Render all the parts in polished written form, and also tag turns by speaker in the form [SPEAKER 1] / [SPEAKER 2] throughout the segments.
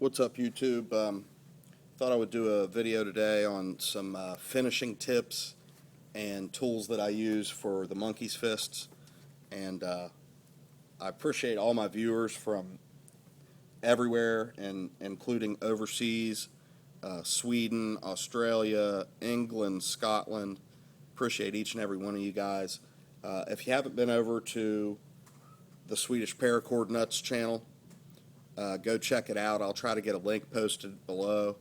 [SPEAKER 1] What's up, YouTube? Thought I would do a video today on some finishing tips and tools that I use for the monkey's fists. And I appreciate all my viewers from everywhere, and including overseas, Sweden, Australia, England, Scotland. Appreciate each and every one of you guys. If you haven't been over to the Swedisparacordnuts channel, go check it out. I'll try to get a link posted below.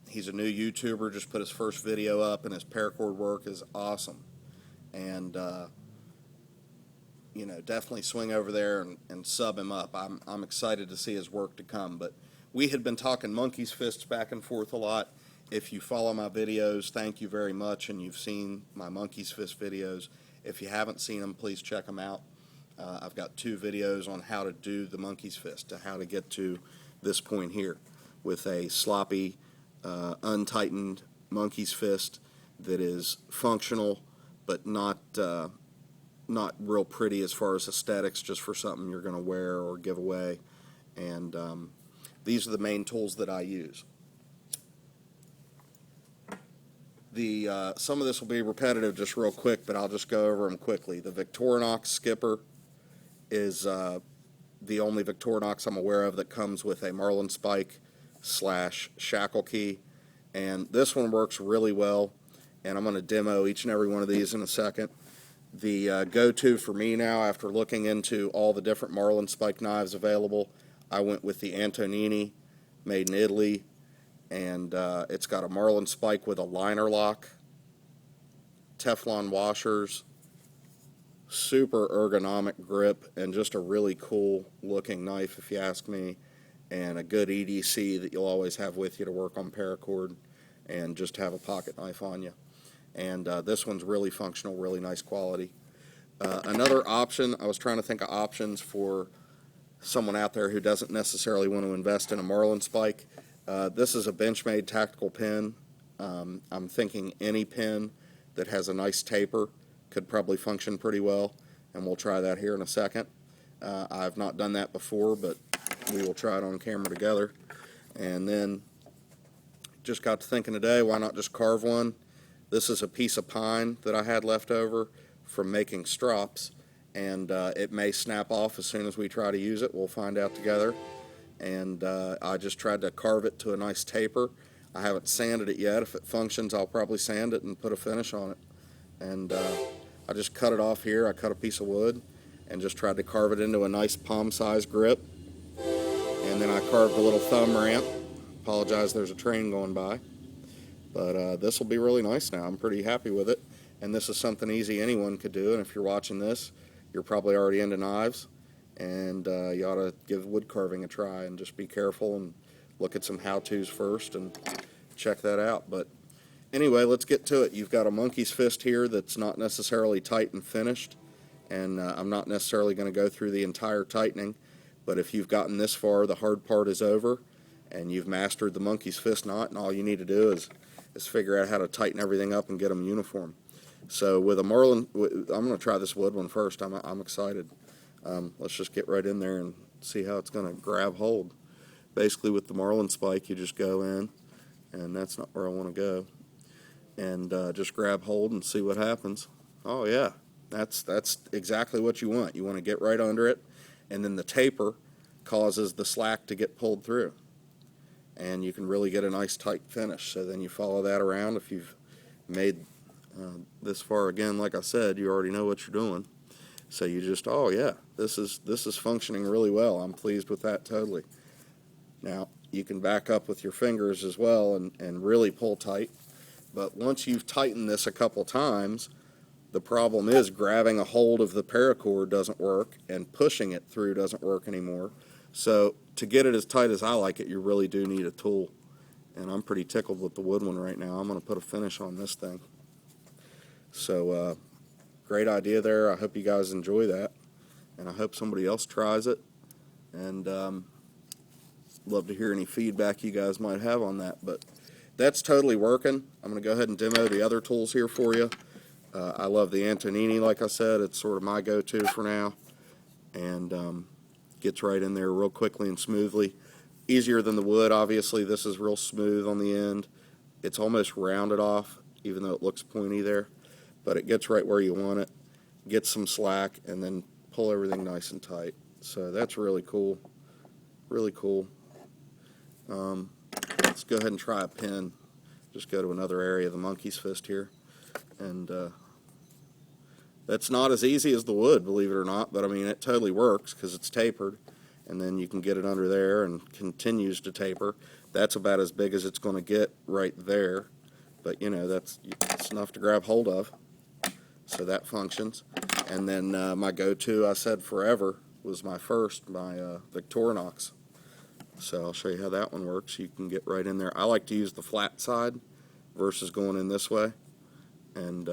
[SPEAKER 1] He's a new YouTuber, just put his first video up, and his paracord work is awesome. And definitely swing over there and sub him up. I'm excited to see his work to come. But we had been talking monkey's fists back and forth a lot. If you follow my videos, thank you very much, and you've seen my monkey's fist videos. If you haven't seen them, please check them out. I've got 2 videos on how to do the monkey's fist, to how to get to this point here with a sloppy, untightened monkey's fist that is functional but not real pretty as far as aesthetics, just for something you're going to wear or give away. And these are the main tools that I use. Some of this will be repetitive, just real quick, but I'll just go over them quickly. The Victorinox skipper is the only Victorinox I'm aware of that comes with a marlin spike / shackle key, and this one works really well, and I'm going to demo each and every one of these in a second. The go-to for me now, after looking into all the different marlin spike knives available, I went with the Antonini, made in Italy, and it's got a marlin spike with a liner lock, Teflon washers, super ergonomic grip, and just a really cool looking knife, if you ask me, and a good EDC that you'll always have with you to work on paracord and just have a pocket knife on you. And this one's really functional, really nice quality. Another option, I was trying to think of options for someone out there who doesn't necessarily want to invest in a marlin spike. This is a Benchmade tactical pin. I'm thinking any pin that has a nice taper could probably function pretty well, and we'll try that here in a second. I've not done that before, but we will try it on camera together. And then just got to thinking today, why not just carve one? This is a piece of pine that I had left over from making strops, and it may snap off as soon as we try to use it. We'll find out together. And I just tried to carve it to a nice taper. I haven't sanded it yet. If it functions, I'll probably sand it and put a finish on it. And I just cut it off here. I cut a piece of wood and just tried to carve it into a nice palm-sized grip. And then I carved a little thumb ramp. Apologize, there's a train going by. But this will be really nice now. I'm pretty happy with it. And this is something easy anyone could do. And if you're watching this, you're probably already into knives. And you ought to give wood carving a try, and just be careful and look at some how-tos first and check that out. But anyway, let's get to it. You've got a monkey's fist here that's not necessarily tight and finished, and I'm not necessarily going to go through the entire tightening, but if you've gotten this far, the hard part is over, and you've mastered the monkey's fist knot, and all you need to do is figure out how to tighten everything up and get them uniform. So with a marlin, I'm going to try this wood one first. I'm excited. Let's just get right in there and see how it's going to grab hold. Basically, with the marlin spike, you just go in, and that's not where I want to go. And just grab hold and see what happens. Oh yeah, that's exactly what you want. You want to get right under it, and then the taper causes the slack to get pulled through, and you can really get a nice tight finish. So then you follow that around. If you've made this far, again, like I said, you already know what you're doing. So you just, oh yeah, this is functioning really well. I'm pleased with that totally. Now you can back up with your fingers as well and really pull tight. But once you've tightened this a couple times, the problem is grabbing a hold of the paracord doesn't work, and pushing it through doesn't work anymore. So to get it as tight as I like it, you really do need a tool. And I'm pretty tickled with the wood one right now. I'm going to put a finish on this thing. So great idea there. I hope you guys enjoy that, and I hope somebody else tries it. And love to hear any feedback you guys might have on that. But that's totally working. I'm going to go ahead and demo the other tools here for you. I love the Antonini, like I said. It's sort of my go-to for now, and gets right in there real quickly and smoothly. easier than the wood, obviously. This is real smooth on the end. It's almost rounded off, even though it looks pointy there. But it gets right where you want it. Get some slack, and then pull everything nice and tight. So that's really cool. Really cool. Let's go ahead and try a pin. Just go to another area of the monkey's fist here. And that's not as easy as the wood, believe it or not, but I mean, it totally works because it's tapered. And then you can get it under there and continues to taper. That's about as big as it's going to get right there. But, you know, that's enough to grab hold of. So that functions. And then my go-to, I said forever, was my Victorinox. So I'll show you how that one works. You can get right in there. I like to use the flat side versus going in this way. And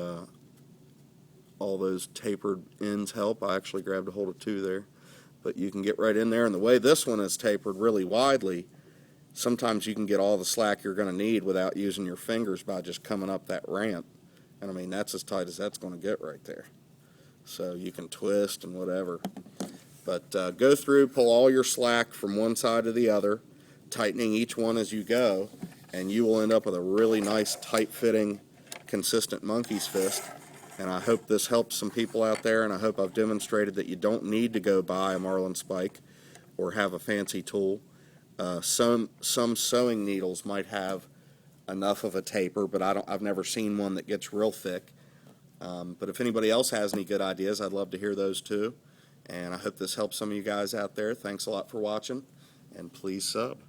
[SPEAKER 1] all those tapered ends help. I actually grabbed a hold of two there. But you can get right in there. And the way this one is tapered really widely, sometimes you can get all the slack you're going to need without using your fingers by just coming up that ramp. And I mean, that's as tight as that's going to get right there. So you can twist and whatever. But go through, pull all your slack from one side to the other, tightening each one as you go, and you will end up with a really nice, tight-fitting, consistent monkey's fist. And I hope this helps some people out there, and I hope I've demonstrated that you don't need to go buy a marlin spike or have a fancy tool. Some sewing needles might have enough of a taper, but I've never seen one that gets real thick. But if anybody else has any good ideas, I'd love to hear those too. And I hope this helps some of you guys out there. Thanks a lot for watching, and please sub.